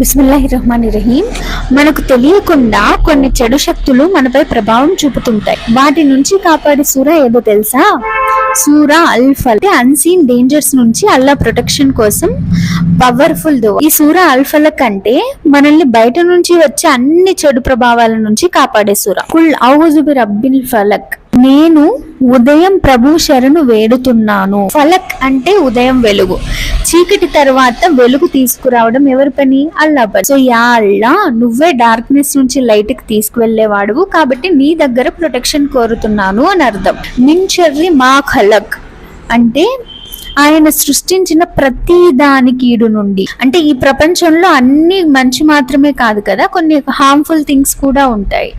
బిస్మిల్లాహిర్రహ్మానిర్రహీం. మనకు తెలియకుండా కొన్ని చెడు శక్తులు మనపై ప్రభావం చూపుతుంటాయి. వాటి నుంచి కాపాడే సూర ఏదో తెలుసా? సూరా అల్ ఫలక్. అన్సీన్ డేంజర్స్ నుంచి అల్లా ప్రొటెక్షన్ కోసం పవర్ఫుల్ దువా. ఈ సూరా అల్ ఫలక్ అంటే మనల్ని బయట నుంచి వచ్చే అన్ని చెడు ప్రభావాల నుంచి కాపాడే సూర. కుల్ ఔజు బి రబ్బిల్ ఫలక్. నేను ఉదయం ప్రభు శరణు వేడుతున్నాను. ఫలక్ అంటే ఉదయం వెలుగు. చీకటి తర్వాత వెలుగు తీసుకురావడం ఎవరి పని? అల్లా పని. సో యా అల్లా, నువ్వే డార్క్నెస్ నుంచి లైట్ కి తీసుకువెళ్లేవాడువు, కాబట్టి నీ దగ్గర ప్రొటెక్షన్ కోరుతున్నాను అని అర్థం. మిన్ షర్రి మా ఖలక్ అంటే ఆయన సృష్టించిన ప్రతి దాని కీడు నుండి. అంటే ఈ ప్రపంచంలో అన్ని మంచి మాత్రమే కాదు కదా, కొన్ని హార్మ్ఫుల్ థింగ్స్ కూడా ఉంటాయి.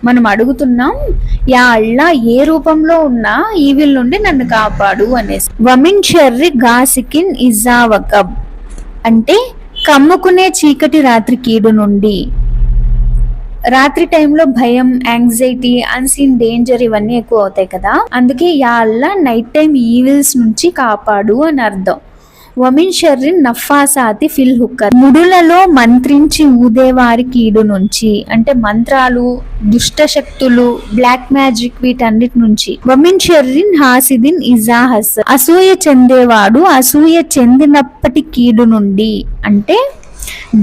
మనం అడుగుతున్నాం, యా అల్లా, ఏ రూపంలో ఉన్నా ఈవిల్ నుండి నన్ను కాపాడు అనేసి. వమిన్ షర్రి గాసికిన్ ఇజా వకబ్ అంటే కమ్ముకునే చీకటి రాత్రి కీడు నుండి. రాత్రి టైంలో భయం, యాంగ్జైటీ, అన్సీన్ డేంజర్ ఇవన్నీ ఎక్కువ అవుతాయి కదా, అందుకే యా అల్లా నైట్ టైం ఈవిల్స్ నుంచి కాపాడు అని అర్థం. వమిన్ షర్రిన్ నఫాసాతి ఫిల్ హుక్కర్. ముడులలో మంత్రించి ఊదేవారి కీడు నుంచి. అంటే మంత్రాలు, దుష్ట శక్తులు, బ్లాక్ మ్యాజిక్, వీటన్నిటి నుంచి. వమిన్ షర్రిన్ హాసిదిన్ ఇజా హస్. అసూయ చెందేవాడు అసూయ చెందినప్పటి కీడు నుండి. అంటే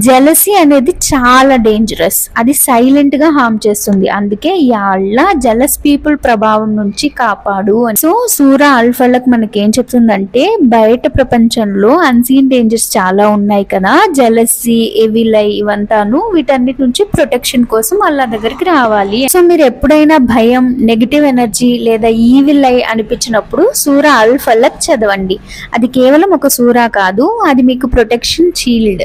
జెలసీ అనేది చాలా డేంజరస్, అది సైలెంట్ గా హార్మ్ చేస్తుంది. అందుకే యా అల్లా జెలస్ పీపుల్ ప్రభావం నుంచి కాపాడు అని. సో సూరా అల్ ఫలక్ మనకేం చెప్తుందంటే, బయట ప్రపంచంలో అన్సీన్ డేంజర్స్ చాలా ఉన్నాయి కదా, జెలసీ, ఎవిల్ ఐ, ఇవంతాను, వీటన్నిటి నుంచి ప్రొటెక్షన్ కోసం అల్లా దగ్గరికి రావాలి. సో మీరు ఎప్పుడైనా భయం, నెగిటివ్ ఎనర్జీ లేదా ఈవిల్ ఐ అనిపించినప్పుడు సూరా అల్ ఫలక్ చదవండి. అది కేవలం ఒక సూరా కాదు, అది మీకు ప్రొటెక్షన్ షీల్డ్.